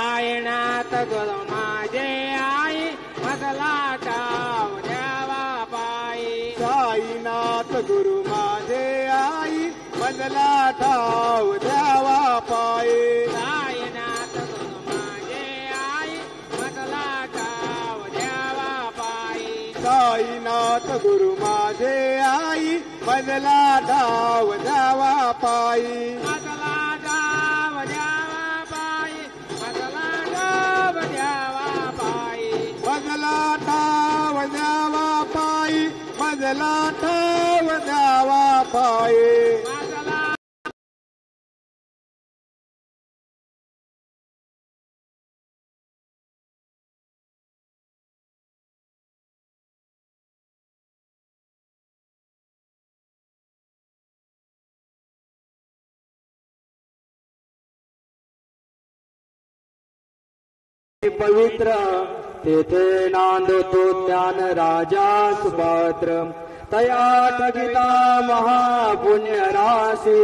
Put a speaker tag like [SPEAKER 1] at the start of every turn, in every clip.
[SPEAKER 1] साईनाथ गुरु माझे आई मजला ठाव द्यावा पायी
[SPEAKER 2] साईनाथ गुरु माझे आई मजला ठाव द्यावा पायी
[SPEAKER 1] साईनाथ गुरु माझे आई मजला ठाव द्यावा पायी
[SPEAKER 2] साईनाथ गुरु माझे आई मजला ठाव द्यावा पायी
[SPEAKER 1] मजला ठाव द्यावा पायी मजला ठाव द्यावा पायी
[SPEAKER 2] मजला ठाव द्यावा पायी मजला ठाव द्यावा पायी
[SPEAKER 1] मजला
[SPEAKER 3] पवित्र तेथे नांदतो ज्ञान राजा सुपात्र तया ठगिता महापुण्य राशी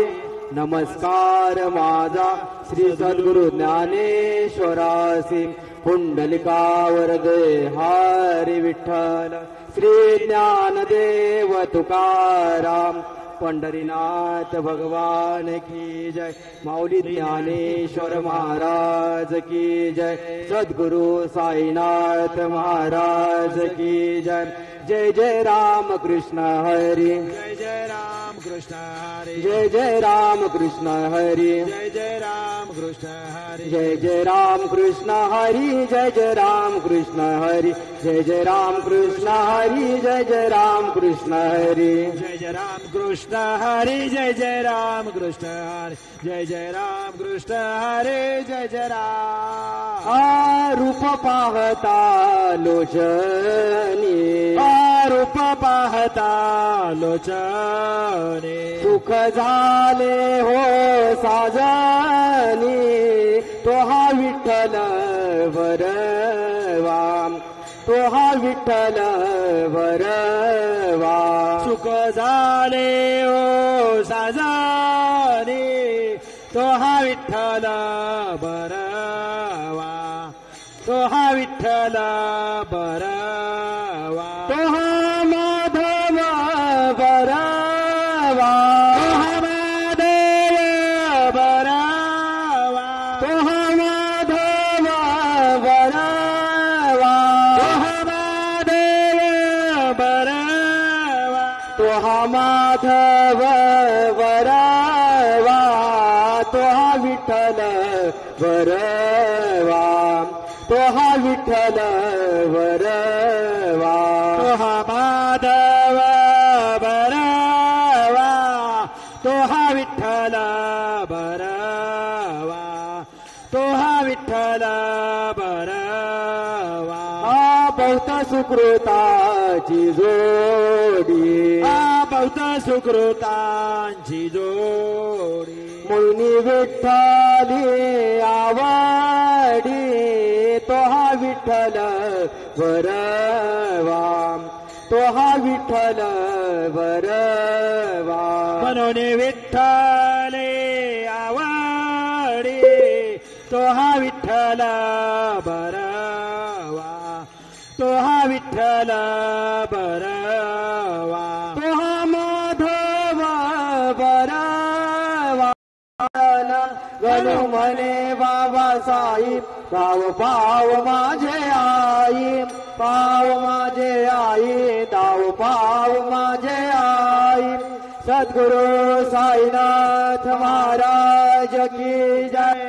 [SPEAKER 3] नमस्कार माझा श्री सद्गुरु ज्ञानेश्वरासी पुंडलिकावर दे हरी विठ्ठल श्री ज्ञानदेव तुकाराम पंढरीनाथ भगवान की जय माऊली ज्ञानेश्वर महाराज की जय सद्गुरु साईनाथ महाराज की जय जय जय राम कृष्ण हरी
[SPEAKER 2] जय जय राम कृष्ण हरी
[SPEAKER 3] जय जय राम कृष्ण हरी
[SPEAKER 2] जय जय राम कृष्ण हरी
[SPEAKER 3] जय जय राम कृष्ण हरी जय जय राम कृष्ण हरी जय जय राम कृष्ण हरी जय जय राम कृष्ण हरी
[SPEAKER 2] जय जय राम कृष्ण हरी जय जय राम कृष्ण हरी जय जय राम कृष्ण हरी जय जय राम
[SPEAKER 3] रूप पाहता लोचनी
[SPEAKER 2] रूप पाहता लोचने
[SPEAKER 3] सुख झाले हो साजनी तो हा विठ्ठल वरवा तो हा विठ्ठल वरवा
[SPEAKER 2] सुख झाले ओ साजने तो हा विठ्ठल बरवा तो हा विठ्ठल बरवा
[SPEAKER 3] तो हा माधव बरवा
[SPEAKER 2] तो हा माधव बरवा
[SPEAKER 3] तो हा माधव बरवा
[SPEAKER 2] तो हा माधव बरवा
[SPEAKER 3] तो हा माधव बरवा तो हा विठ्ठल बरवा तो हा विठ्ठल बरवा
[SPEAKER 2] तो हा माधव बरवा तो हा विठ्ठल बरवा तो हा विठ्ठल बरवा
[SPEAKER 3] बहुत सुकृताची जोडी
[SPEAKER 2] बहुत सुकृतांची जोडी
[SPEAKER 3] मुनी विठ्ठली आवडी तो हा विठ्ठल बरवा तो हा विठ्ठल बरवा
[SPEAKER 2] म्हणून विठ्ठले आवडी तो हा विठ्ठल बरवा तो हा विठ्ठल बरवा
[SPEAKER 3] तो हा माधव बरवा गणू म्हणे बाबासाहेब पाव पाव माझे आई पाव माझे आई दाव पाव माझे आई सद्गुरु साईनाथ महाराज की जय।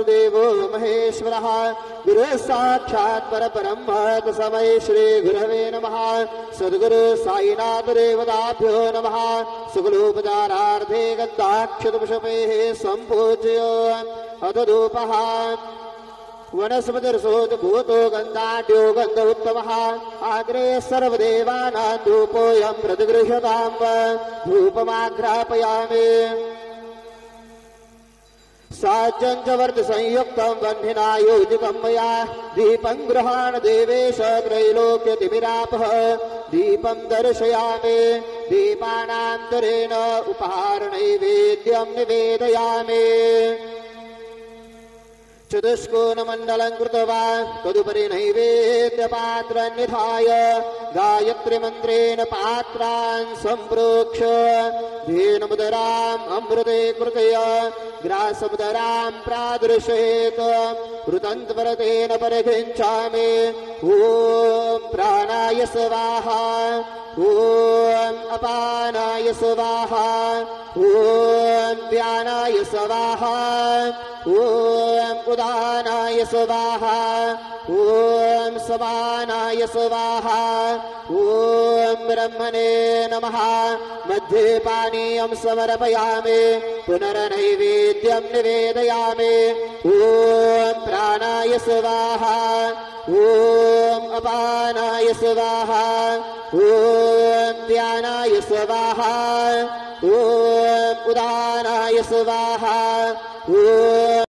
[SPEAKER 3] देवो महेश्वरः गुरुः साक्षात् परब्रह्म तस्मै श्री गुरवे नमः सद्गुरु साईनाथ देवताभ्यो नमः सुगलोपचारार्थे गन्धाक्षतपुष्पैः सम्पूज्य अधधूपः वनस्पतिर्सोद्भूतो गन्धाढ्यो गन्ध उत्तमः आग्रे सर्वदेवानां धूपोऽयं प्रतिगृह्यतां धूपमाघ्रापयामि साज्जञ्च संयुक्तं बन्धिना योजितं मया दीपं गृहाण देवेश त्रैलोक्यतिमिरापः दीपं दर्शयामि दीपानान्तरेण उपहारनैवेद्यं निवेदयामि चतुष्कोणमण्डलं कृत्वा तदुपरि नैवेद्यपात्रं निधाय गायत्रीमन्त्रेण पात्रान् सम्प्रोक्ष्य धेनुमुदराम् अमृते कृतय ग्रासमुदरां प्रादृशेत ऋतन्त्वरतेन परिगृह्णामि ॐ प्राणाय स्वाहा ॐ अपानाय स्वाहा ॐ व्यानाय स्वाहा ॐ उदानाय स्वाहा ॐ समानाय स्वाहा ॐ ब्रह्मणे नमः मध्ये पानीयं समर्पयामि पुनर्नैवेद्यं निवेदयामि ॐ प्राणाय स्वाहा ॐ अपानाय स्वाहा ॐ व्यानाय स्वाहा ॐ उदानाय स्वाहा ॐ